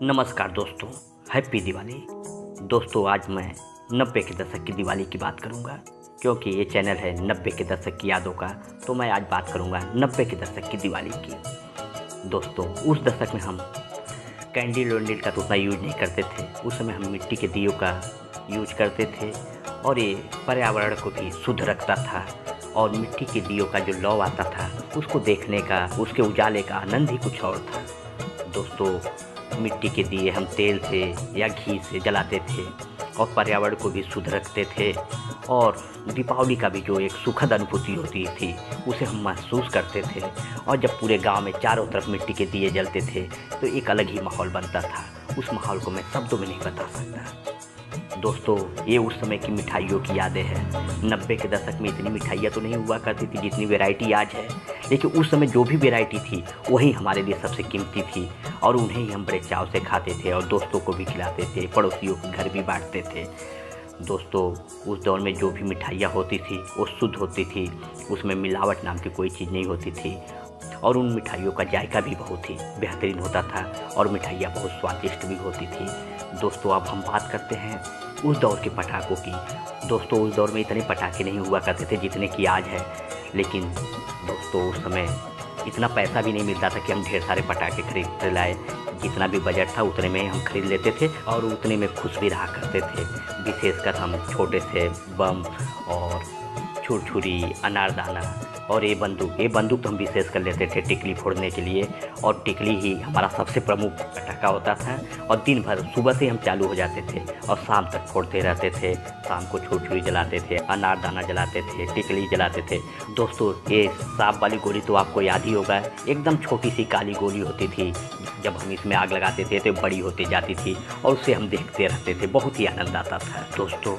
नमस्कार दोस्तों, हैप्पी दिवाली। दोस्तों आज मैं 90 के दशक की दिवाली की बात करूंगा, क्योंकि ये चैनल है 90 के दशक की यादों का। तो मैं आज बात करूंगा 90 के दशक की दिवाली की। दोस्तों उस दशक में हम कैंडल वैंडल का तो उतना यूज नहीं करते थे। उस समय हम मिट्टी के दियों का यूज करते थे और ये पर्यावरण को भी शुद्ध रखता था। और मिट्टी के दियों का जो लौ आता था उसको देखने का, उसके उजाले का आनंद ही कुछ और था। दोस्तों मिट्टी के दिए हम तेल से या घी से जलाते थे और पर्यावरण को भी शुद्ध रखते थे। और दीपावली का भी जो एक सुखद अनुभूति होती थी उसे हम महसूस करते थे। और जब पूरे गांव में चारों तरफ मिट्टी के दिए जलते थे तो एक अलग ही माहौल बनता था। उस माहौल को मैं शब्दों में नहीं बता सकता। दोस्तों ये उस समय की मिठाइयों की यादें हैं। 90 के दशक में इतनी मिठाइयाँ तो नहीं हुआ करती थी जितनी वैरायटी आज है, लेकिन उस समय जो भी वैरायटी थी वही हमारे लिए सबसे कीमती थी और उन्हें ही हम बड़े चाव से खाते थे और दोस्तों को भी खिलाते थे, पड़ोसियों के घर भी बांटते थे। दोस्तों उस दौर में जो भी मिठाइयाँ होती थी वो शुद्ध होती थी, उसमें मिलावट नाम की कोई चीज़ नहीं होती थी और उन मिठाइयों का जायका भी बहुत ही बेहतरीन होता था और मिठाइयाँ बहुत स्वादिष्ट भी होती थी। दोस्तों अब हम बात करते हैं उस दौर के पटाखों की। दोस्तों उस दौर में इतने पटाखे नहीं हुआ करते थे जितने की आज है, लेकिन दोस्तों उस समय इतना पैसा भी नहीं मिलता था कि हम ढेर सारे पटाखे खरीद लाए। जितना भी बजट था उतने में हम खरीद लेते थे और उतने में खुश भी रहा करते थे। विशेषकर हम छोटे से बम और छुरछुरी, अनारदाना और ये बंदूक तो हम विशेष कर लेते थे टिकली फोड़ने के लिए। और टिकली ही हमारा सबसे प्रमुख पटाखा होता था और दिन भर सुबह से हम चालू हो जाते थे और शाम तक फोड़ते रहते थे। शाम को छुरछुरी जलाते थे, अनारदाना जलाते थे, टिकली जलाते थे। दोस्तों ये सांप वाली गोली तो आपको याद ही होगा, एकदम छोटी सी काली गोली होती थी। जब हम इसमें आग लगाते थे तो बड़ी होती जाती थी और उसे हम देखते रहते थे, बहुत ही आनंद आता था। दोस्तों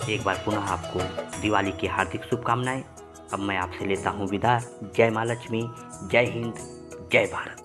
एक बार पुनः आपको दिवाली की हार्दिक शुभकामनाएं। अब मैं आपसे लेता हूँ विदा। जय माँ लक्ष्मी, जय हिंद, जय भारत।